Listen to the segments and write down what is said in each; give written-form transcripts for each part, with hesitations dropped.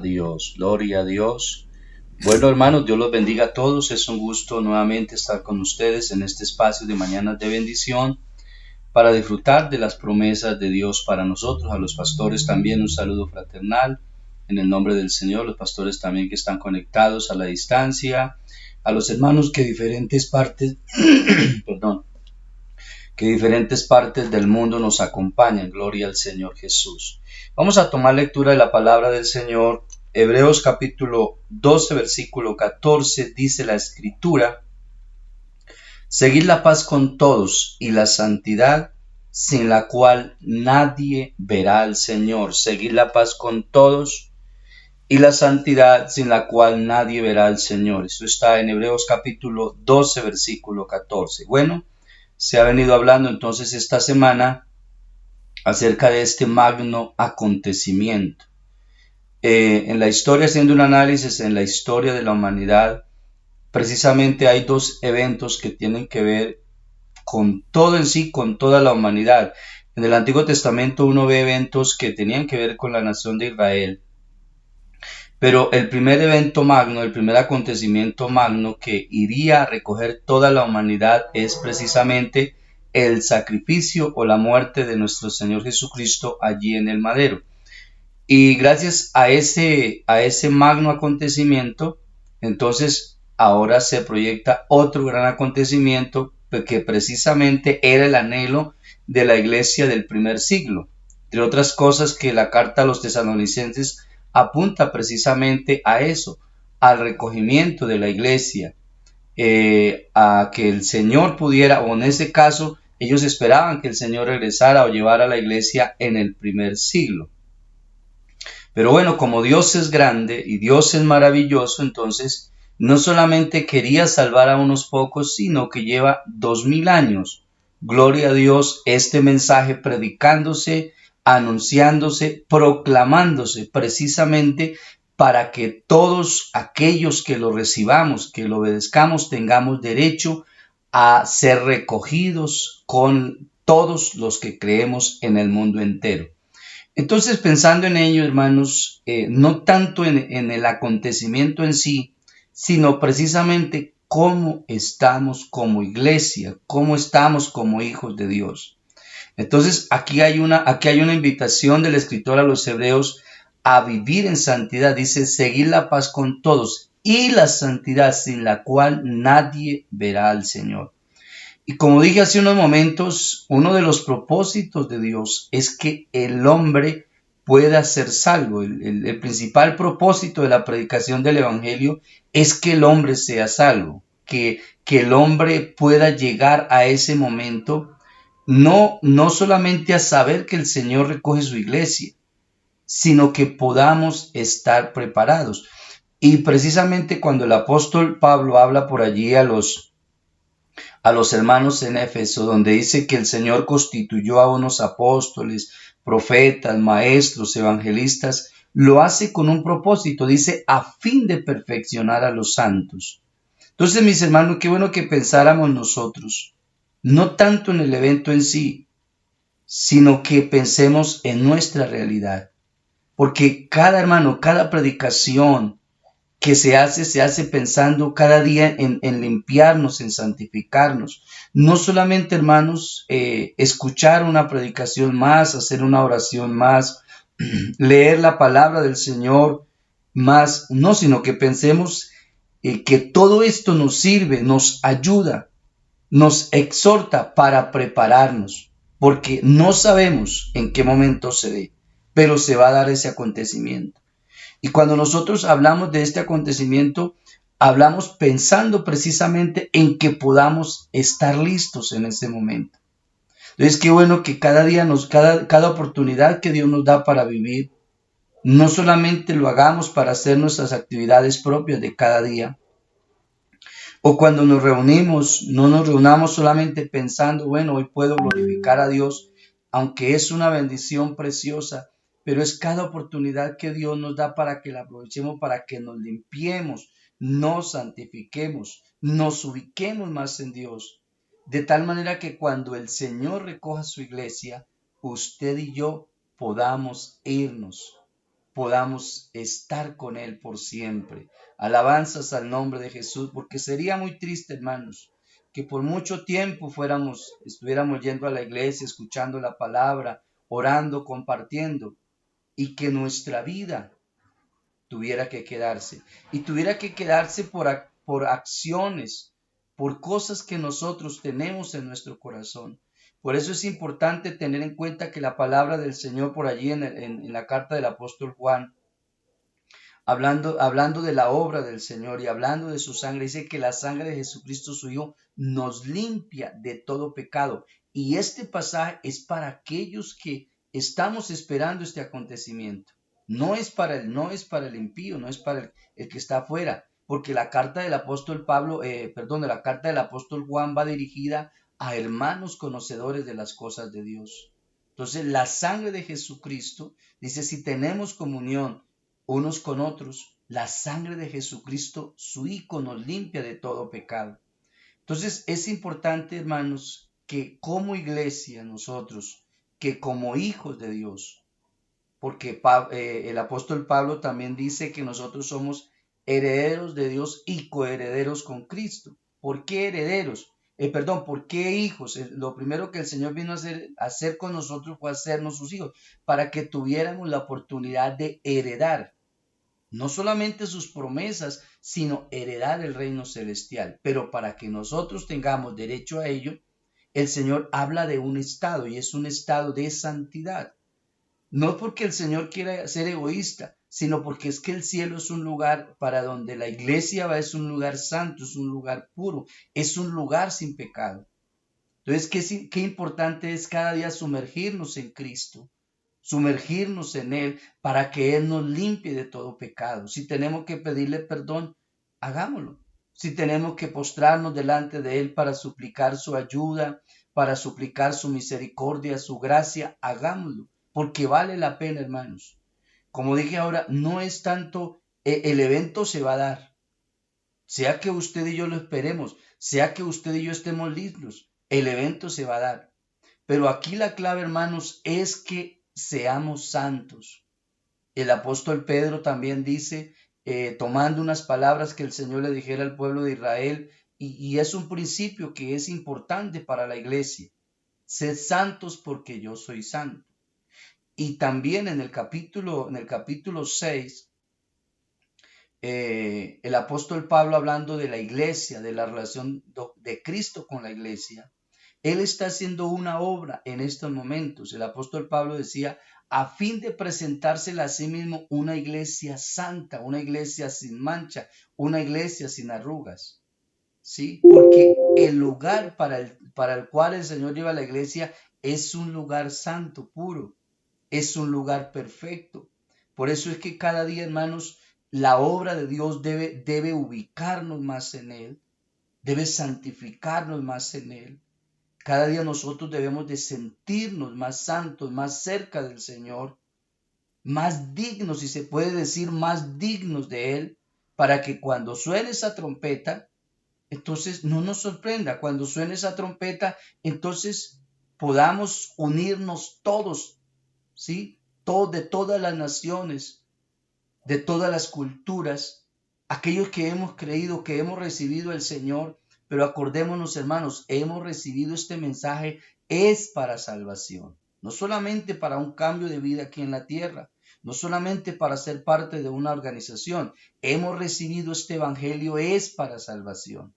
Dios, gloria a Dios. Bueno, hermanos, Dios los bendiga a todos. Es un gusto nuevamente estar con ustedes en este espacio de Mañanas de Bendición para disfrutar de las promesas de Dios para nosotros. A los pastores también un saludo fraternal en el nombre del Señor. Los pastores también que están conectados a la distancia. A los hermanos que diferentes partes, perdón, que diferentes partes del mundo nos acompañan. Gloria al Señor Jesús. Vamos a tomar lectura de la palabra del Señor. Hebreos capítulo 12, versículo 14, dice la escritura: seguid la paz con todos y la santidad, sin la cual nadie verá al Señor. Seguid la paz con todos y la santidad, sin la cual nadie verá al Señor. Eso está en Hebreos capítulo 12, versículo 14. Bueno, se ha venido hablando entonces esta semana acerca de este magno acontecimiento. En la historia, haciendo un análisis en la historia de la humanidad, precisamente hay dos eventos que tienen que ver con todo en sí, con toda la humanidad. En el Antiguo Testamento uno ve eventos que tenían que ver con la nación de Israel, pero el primer evento magno, el primer acontecimiento magno que iría a recoger toda la humanidad es precisamente el sacrificio o la muerte de nuestro Señor Jesucristo allí en el madero. Y gracias a ese magno acontecimiento, entonces ahora se proyecta otro gran acontecimiento que precisamente era el anhelo de la iglesia del primer siglo. Entre otras cosas, que la carta a los tesalonicenses apunta precisamente a eso, al recogimiento de la iglesia, a que el Señor pudiera, o en ese caso, ellos esperaban que el Señor regresara o llevara a la iglesia en el primer siglo. Pero bueno, como Dios es grande y Dios es maravilloso, entonces no solamente quería salvar a unos pocos, sino que lleva 2000 años, gloria a Dios, este mensaje predicándose, anunciándose, proclamándose precisamente para que todos aquellos que lo recibamos, que lo obedezcamos, tengamos derecho a ser recogidos con todos los que creemos en el mundo entero. Entonces, pensando en ello, hermanos, no tanto en el acontecimiento en sí, sino precisamente cómo estamos como iglesia, cómo estamos como hijos de Dios. Entonces, aquí hay una invitación del escritor a los hebreos a vivir en santidad. Dice, seguir la paz con todos y la santidad, sin la cual nadie verá al Señor. Y como dije hace unos momentos, uno de los propósitos de Dios es que el hombre pueda ser salvo. El principal propósito de la predicación del Evangelio es que el hombre sea salvo, que el hombre pueda llegar a ese momento, no solamente a saber que el Señor recoge su iglesia, sino que podamos estar preparados. Y precisamente cuando el apóstol Pablo habla por allí a los hermanos en Éfeso, donde dice que el Señor constituyó a unos apóstoles, profetas, maestros, evangelistas, lo hace con un propósito, dice, a fin de perfeccionar a los santos. Entonces, mis hermanos, qué bueno que pensáramos nosotros, no tanto en el evento en sí, sino que pensemos en nuestra realidad. Porque cada hermano, cada predicación, que se hace pensando cada día en limpiarnos, en santificarnos. No solamente, hermanos, escuchar una predicación más, hacer una oración más, leer la palabra del Señor más, no, sino que pensemos que todo esto nos sirve, nos ayuda, nos exhorta para prepararnos, porque no sabemos en qué momento se dé, pero se va a dar ese acontecimiento. Y cuando nosotros hablamos de este acontecimiento, hablamos pensando precisamente en que podamos estar listos en ese momento. Entonces, qué bueno que cada día, cada oportunidad que Dios nos da para vivir, no solamente lo hagamos para hacer nuestras actividades propias de cada día, o cuando nos reunimos, no nos reunamos solamente pensando, bueno, hoy puedo glorificar a Dios, aunque es una bendición preciosa, pero es cada oportunidad que Dios nos da para que la aprovechemos, para que nos limpiemos, nos santifiquemos, nos ubiquemos más en Dios, de tal manera que cuando el Señor recoja su iglesia, usted y yo podamos irnos. podamos estar con Él por siempre. Alabanzas al nombre de Jesús, porque sería muy triste, hermanos, que por mucho tiempo estuviéramos yendo a la iglesia, escuchando la palabra, orando, compartiendo, y que nuestra vida tuviera que quedarse. Y tuviera que quedarse por acciones, por cosas que nosotros tenemos en nuestro corazón. Por eso es importante tener en cuenta que la palabra del Señor por allí en la carta del apóstol Juan, hablando de la obra del Señor y hablando de su sangre, dice que la sangre de Jesucristo su Hijo nos limpia de todo pecado. Y este pasaje es para aquellos que estamos esperando este acontecimiento. No es para el impío, no es para el que está afuera, porque la carta del apóstol la carta del apóstol Juan va dirigida a hermanos conocedores de las cosas de Dios. Entonces, la sangre de Jesucristo dice, si tenemos comunión unos con otros, la sangre de Jesucristo, su Hijo, nos limpia de todo pecado. Entonces es importante, hermanos, que como iglesia nosotros, que como hijos de Dios, porque el apóstol Pablo también dice que nosotros somos herederos de Dios y coherederos con Cristo. ¿Por qué herederos? ¿Por qué hijos? Lo primero que el Señor vino a hacer con nosotros fue hacernos sus hijos, para que tuviéramos la oportunidad de heredar no solamente sus promesas, sino heredar el reino celestial. Pero para que nosotros tengamos derecho a ello, el Señor habla de un estado y es un estado de santidad. No porque el Señor quiera ser egoísta, sino porque es que el cielo es un lugar para donde la iglesia va, es un lugar santo, es un lugar puro, es un lugar sin pecado. Entonces, qué importante es cada día sumergirnos en Cristo, sumergirnos en Él para que Él nos limpie de todo pecado. Si tenemos que pedirle perdón, hagámoslo. Si tenemos que postrarnos delante de Él para suplicar su ayuda, para suplicar su misericordia, su gracia, hagámoslo, porque vale la pena, hermanos. Como dije ahora, no es tanto, el evento se va a dar, sea que usted y yo lo esperemos, sea que usted y yo estemos listos, el evento se va a dar. Pero aquí la clave, hermanos, es que seamos santos. El apóstol Pedro también dice, tomando unas palabras que el Señor le dijera al pueblo de Israel, y es un principio que es importante para la iglesia. Sed santos porque yo soy santo. Y también en el capítulo 6, el apóstol Pablo, hablando de la iglesia, de la relación de Cristo con la iglesia, él está haciendo una obra en estos momentos. El apóstol Pablo decía, a fin de presentársela a sí mismo una iglesia santa, una iglesia sin mancha, una iglesia sin arrugas. ¿Sí? Porque el lugar para el cual el Señor lleva a la iglesia es un lugar santo, puro, es un lugar perfecto. Por eso es que cada día, hermanos, la obra de Dios debe ubicarnos más en Él, debe santificarnos más en Él. Cada día nosotros debemos de sentirnos más santos, más cerca del Señor, más dignos, si se puede decir, más dignos de Él, para que cuando suene esa trompeta, entonces no nos sorprenda. Cuando suene esa trompeta, entonces podamos unirnos todos, ¿sí? De todas las naciones, de todas las culturas, aquellos que hemos creído, que hemos recibido el Señor. Pero acordémonos, hermanos, hemos recibido este mensaje, es para salvación, no solamente para un cambio de vida aquí en la tierra, no solamente para ser parte de una organización. Hemos recibido este evangelio, es para salvación.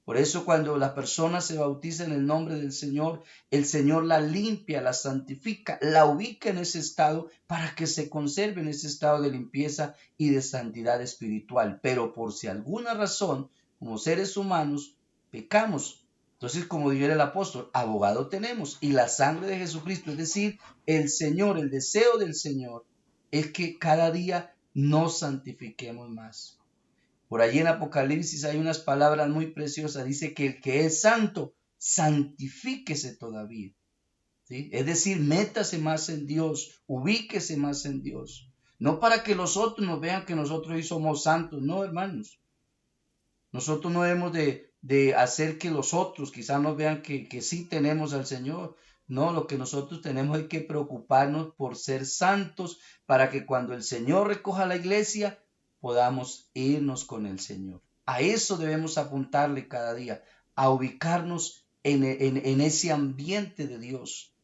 Por eso cuando la persona se bautiza en el nombre del Señor, el Señor la limpia, la santifica, la ubica en ese estado para que se conserve en ese estado de limpieza y de santidad espiritual. Pero por si alguna razón, como seres humanos, pecamos. Entonces, como dijera el apóstol, abogado tenemos, y la sangre de Jesucristo, es decir, el Señor, el deseo del Señor, es que cada día nos santifiquemos más. Por allí en Apocalipsis hay unas palabras muy preciosas. Dice que el que es santo, santifíquese todavía. ¿Sí? Es decir, métase más en Dios, ubíquese más en Dios. No para que los otros nos vean que nosotros hoy somos santos, no, hermanos. Nosotros no debemos de hacer que los otros quizás nos vean que sí tenemos al Señor. No, lo que nosotros tenemos es que preocuparnos por ser santos para que cuando el Señor recoja la iglesia podamos irnos con el Señor. A eso debemos apuntarle cada día, a ubicarnos en ese ambiente de Dios.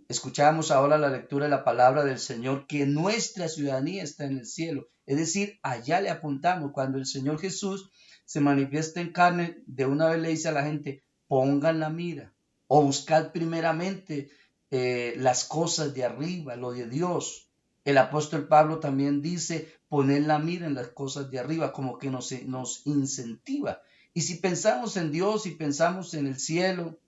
Escuchamos ahora la lectura de la palabra del Señor, que nuestra ciudadanía está en el cielo. Es decir, allá le apuntamos. Cuando el Señor Jesús se manifiesta en carne, de una vez le dice a la gente, pongan la mira o buscad primeramente las cosas de arriba, lo de Dios. El apóstol Pablo también dice, poner la mira en las cosas de arriba, como que nos incentiva. Y si pensamos en Dios y pensamos en el cielo,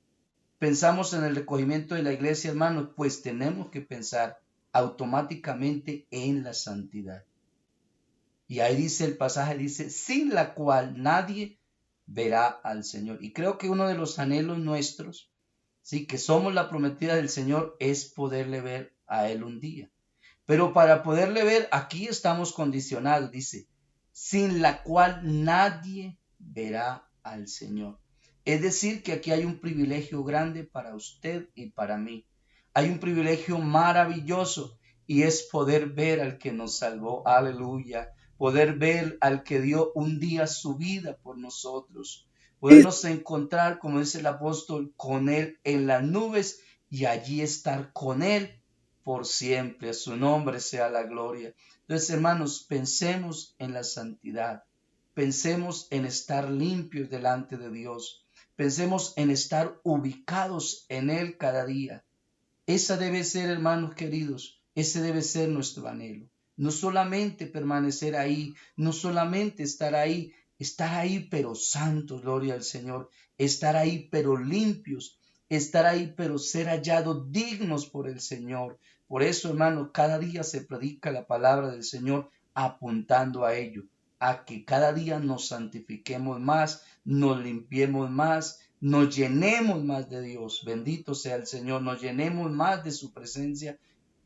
pensamos en el recogimiento de la iglesia, hermanos, pues tenemos que pensar automáticamente en la santidad. Y ahí dice el pasaje, dice, sin la cual nadie verá al Señor. Y creo que uno de los anhelos nuestros, sí, que somos la prometida del Señor, es poderle ver a Él un día. Pero para poderle ver, aquí estamos condicionados, dice, sin la cual nadie verá al Señor. Es decir, que aquí hay un privilegio grande para usted y para mí. Hay un privilegio maravilloso y es poder ver al que nos salvó. Aleluya. Poder ver al que dio un día su vida por nosotros. Podernos encontrar, como dice el apóstol, con Él en las nubes y allí estar con Él por siempre. A su nombre sea la gloria. Entonces, hermanos, pensemos en la santidad. Pensemos en estar limpios delante de Dios. Pensemos en estar ubicados en Él cada día. Esa debe ser, hermanos queridos, ese debe ser nuestro anhelo. No solamente permanecer ahí, no solamente estar ahí pero santos, gloria al Señor. Estar ahí pero limpios, estar ahí pero ser hallados dignos por el Señor. Por eso, hermanos, cada día se predica la palabra del Señor apuntando a ello, a que cada día nos santifiquemos más, nos limpiemos más, nos llenemos más de Dios. Bendito sea el Señor, nos llenemos más de su presencia,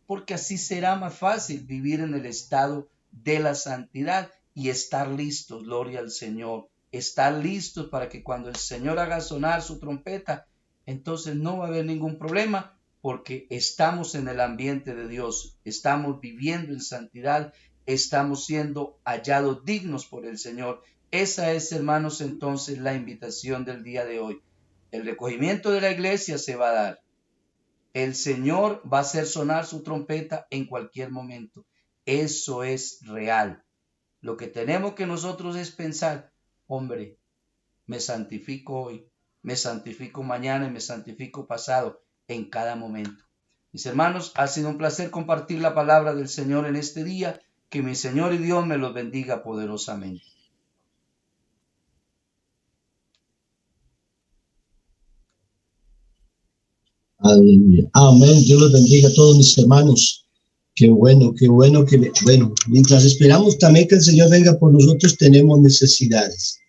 porque así será más fácil vivir en el estado de la santidad y estar listos, gloria al Señor, estar listos para que cuando el Señor haga sonar su trompeta, entonces no va a haber ningún problema, porque estamos en el ambiente de Dios, estamos viviendo en santidad, estamos siendo hallados dignos por el Señor. Esa es, hermanos, entonces la invitación del día de hoy. El recogimiento de la iglesia se va a dar. El Señor va a hacer sonar su trompeta en cualquier momento. Eso es real. Lo que tenemos que nosotros es pensar, hombre, me santifico hoy, me santifico mañana y me santifico pasado, en cada momento. Mis hermanos, ha sido un placer compartir la palabra del Señor en este día. Que mi Señor y Dios me los bendiga poderosamente. Aleluya. Amén. Dios los bendiga a todos mis hermanos. Qué bueno, bueno, mientras esperamos también que el Señor venga por nosotros, tenemos necesidades.